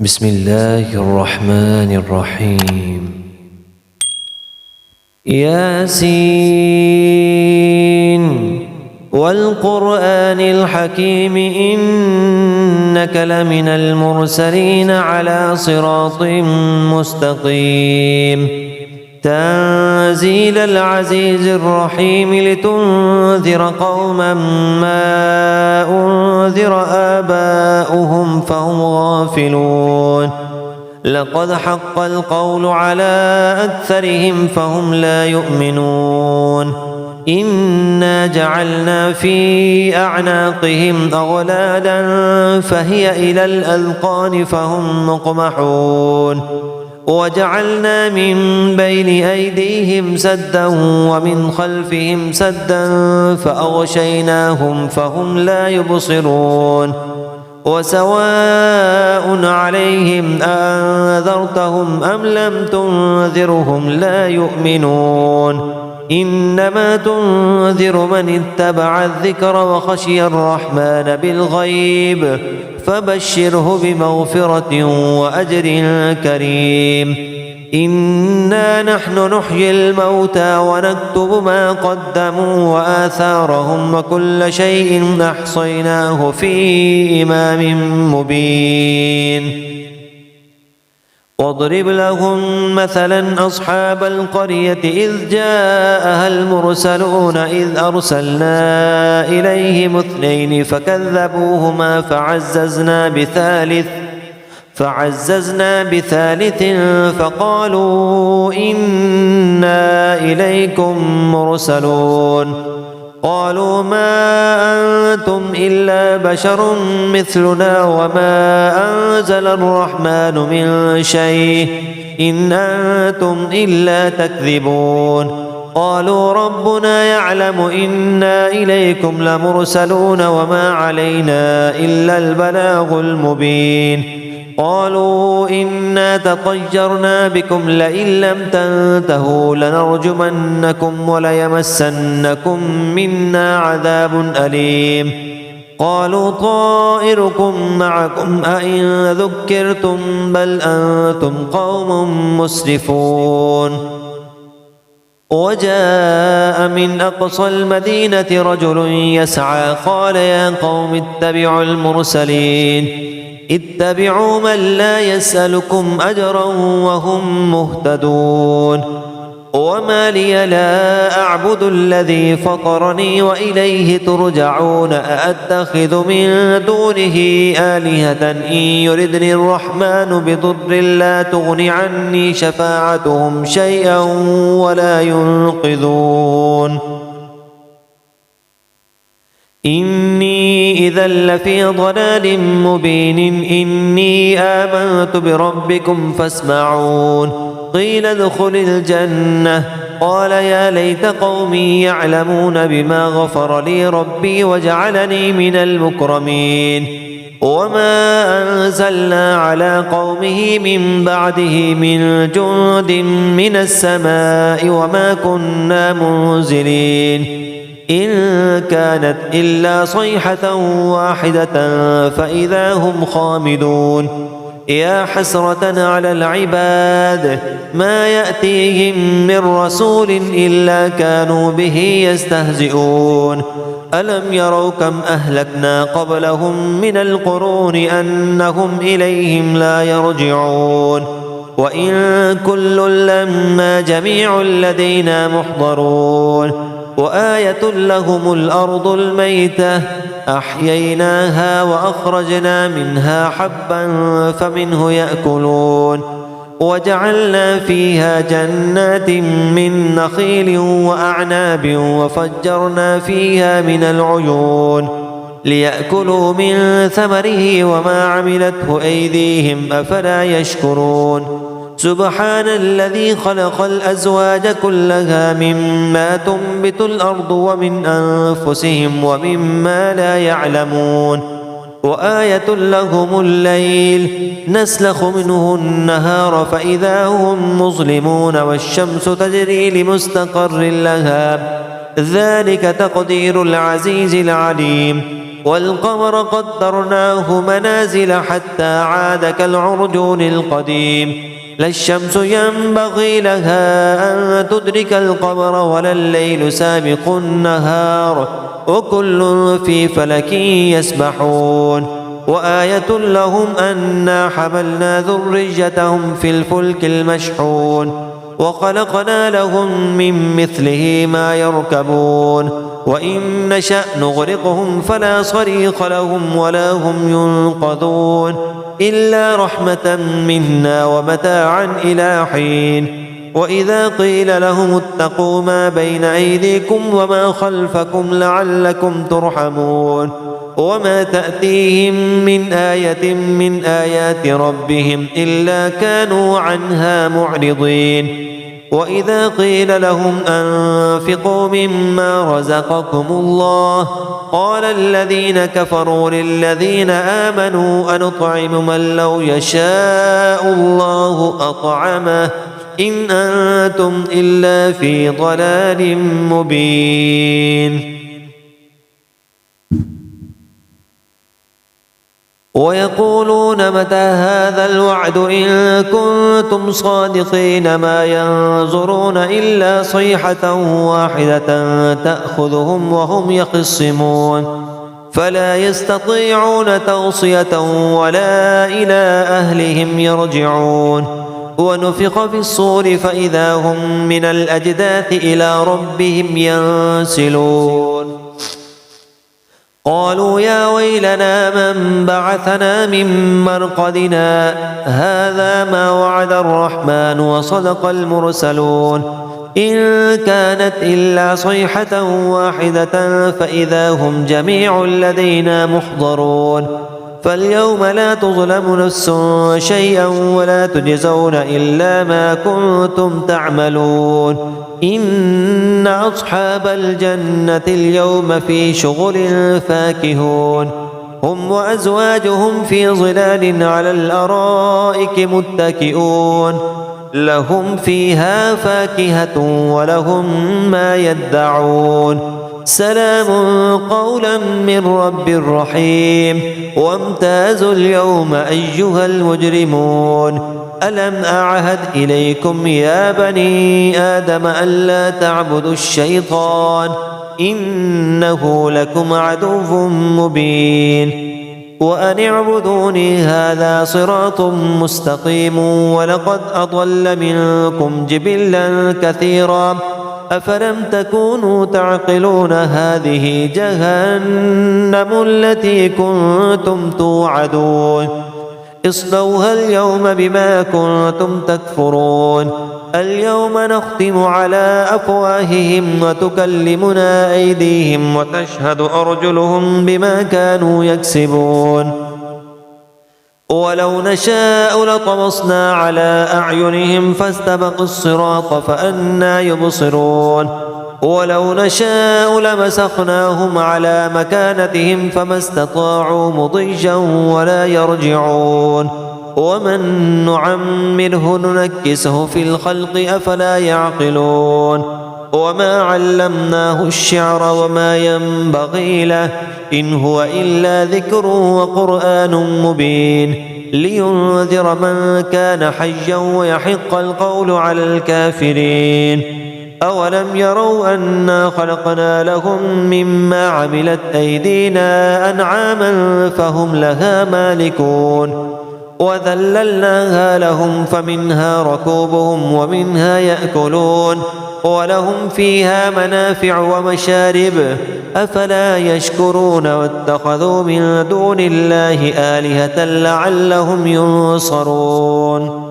بسم الله الرحمن الرحيم. ياسين والقرآن الحكيم إنك لمن المرسلين على صراط مستقيم تنزيل العزيز الرحيم لتنذر قوما ما أنذر آباؤهم فهم غافلون لقد حق القول على أكثرهم فهم لا يؤمنون إنا جعلنا في أعناقهم أغلالا فهي إلى الأذقان فهم مقمحون وجعلنا من بين أيديهم سدا ومن خلفهم سدا فأغشيناهم فهم لا يبصرون وسواء عليهم أنذرتهم أم لم تنذرهم لا يؤمنون إنما تنذر من اتبع الذكر وخشي الرحمن بالغيب فبشره بمغفرة وأجر كريم إنا نحن نحيي الموتى ونكتب ما قدموا وآثارهم وكل شيء أحصيناه في إمام مبين واضرب لهم مثلا أصحاب القرية إذ جاءها المرسلون إذ أرسلنا إليهم اثنين فكذبوهما فعززنا بثالث فقالوا إنا إليكم مرسلون قالوا ما أنتم إلا بشر مثلنا وما أنزل الرحمن من شيء إن أنتم إلا تكذبون قالوا ربنا يعلم إنا إليكم لمرسلون وما علينا إلا البلاغ المبين قالوا إنا تطيرنا بكم لئن لم تنتهوا لنرجمنكم وليمسنكم منا عذاب أليم قالوا طائركم معكم أئن ذكرتم بل أنتم قوم مسرفون وجاء من أقصى المدينة رجل يسعى قال يا قوم اتبعوا المرسلين اتبعوا من لا يسألكم أجرا وهم مهتدون وما لي لا أعبد الذي فطرني وإليه ترجعون أأتخذ من دونه آلهة إن يردني الرحمن بضر لا تغن عني شفاعتهم شيئا ولا ينقذون إني إذا لفي ضلال مبين إني آمنت بربكم فاسمعون قيل ادخل الجنة قال يا ليت قومي يعلمون بما غفر لي ربي وجعلني من المكرمين وما أنزلنا على قومه من بعده من جند من السماء وما كنا منزلين إن كانت إلا صيحة واحدة فإذا هم خامدون يا حسرة على العباد ما يأتيهم من رسول إلا كانوا به يستهزئون ألم يروا كم أهلكنا قبلهم من القرون أنهم إليهم لا يرجعون وإن كل لما جميع لدينا محضرون وآية لهم الأرض الميتة أحييناها وأخرجنا منها حبا فمنه يأكلون وجعلنا فيها جنات من نخيل وأعناب وفجرنا فيها من العيون ليأكلوا من ثمره وما عملته أيديهم أفلا يشكرون سبحان الذي خلق الأزواج كلها مما تنبت الأرض ومن أنفسهم ومما لا يعلمون وآية لهم الليل نسلخ منه النهار فإذا هم مظلمون والشمس تجري لمستقر لها ذلك تقدير العزيز العليم والقمر قدرناه منازل حتى عاد كالعرجون القديم لا الشمس ينبغي لها أن تدرك القمر ولا الليل سابق النهار وكل في فلك يسبحون وآية لهم أنا حملنا ذريتهم في الفلك المشحون وخلقنا لهم من مثله ما يركبون وإن نشأ نغرقهم فلا صريخ لهم ولا هم ينقذون إلا رحمة منا ومتاعا إلى حين وإذا قيل لهم اتقوا ما بين أيديكم وما خلفكم لعلكم ترحمون وما تأتيهم من آية من آيات ربهم إلا كانوا عنها معرضين وإذا قيل لهم أنفقوا مما رزقكم الله قال الذين كفروا للذين آمنوا أنطعم من لو يشاء الله أطعمه إن أنتم إلا في ضلال مبين ويقولون متى هذا الوعد إن كنتم صادقين ما ينظرون إلا صيحة واحدة تأخذهم وهم يخصمون فلا يستطيعون توصية ولا إلى أهلهم يرجعون ونفخ في الصور فإذا هم من الأجداث إلى ربهم ينسلون قالوا يا ويلنا من بعثنا من مرقدنا هذا ما وعد الرحمن وصدق المرسلون إن كانت إلا صيحة واحدة فإذا هم جميع لدينا محضرون فاليوم لا تظلم نفس شيئا ولا تجزون إلا ما كنتم تعملون إن أصحاب الجنة اليوم في شغل فاكهون هم وأزواجهم في ظلال على الأرائك متكئون لهم فيها فاكهة ولهم ما يدعون سلام قولا من رب رحيم وامتازوا اليوم أيها المجرمون ألم أعهد إليكم يا بني آدم ألا تعبدوا الشيطان إنه لكم عدو مبين وأن اعبدوني هذا صراط مستقيم ولقد أضل منكم جبلا كثيرا أفلم تكونوا تعقلون هذه جهنم التي كنتم توعدون اصلوها اليوم بما كنتم تكفرون اليوم نختم على أفواههم وتكلمنا أيديهم وتشهد أرجلهم بما كانوا يكسبون ولو نشاء لطمسنا على أعينهم فاستبقوا الصراط فأنى يبصرون ولو نشاء لمسخناهم على مكانتهم فما استطاعوا مضيا ولا يرجعون ومن نعمره ننكسه في الخلق أفلا يعقلون وما علمناه الشعر وما ينبغي له إن هو إلا ذكر وقرآن مبين لينذر من كان حيا ويحق القول على الكافرين أولم يروا أنا خلقنا لهم مما عملت أيدينا أنعاما فهم لها مالكون وذللناها لهم فمنها ركوبهم ومنها يأكلون ولهم فيها منافع ومشارب أفلا يشكرون واتخذوا من دون الله آلهة لعلهم ينصرون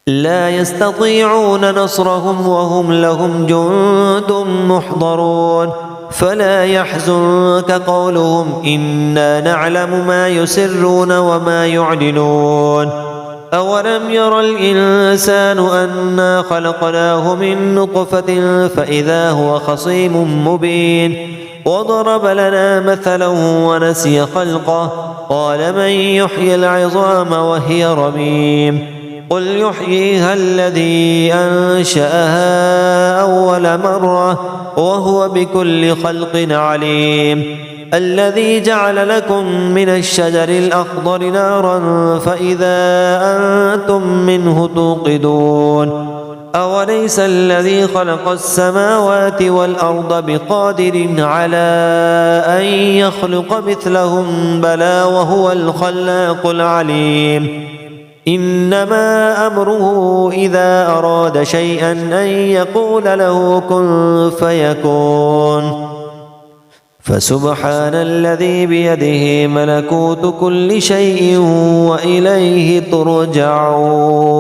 لا يستطيعون نصرهم وهم لهم جند محضرون فلا يحزنك قولهم إنا نعلم ما يسرون وما يعلنون أولم ير الإنسان أنا خلقناه من نطفة فإذا هو خصيم مبين وضرب لنا مثلا ونسي خلقه قال من يحيي العظام وهي رميم قل يحييها الذي أنشأها أول مرة وهو بكل خلق عليم الذي جعل لكم من الشجر الأخضر نارا فإذا أنتم منه توقدون أوليس الذي خلق السماوات والأرض بقادر على أن يخلق مثلهم بلى وهو الخلاق العليم إنما أمره إذا أراد شيئا أن يقول له كن فيكون فسبحان الذي بيده ملكوت كل شيء وإليه ترجعون.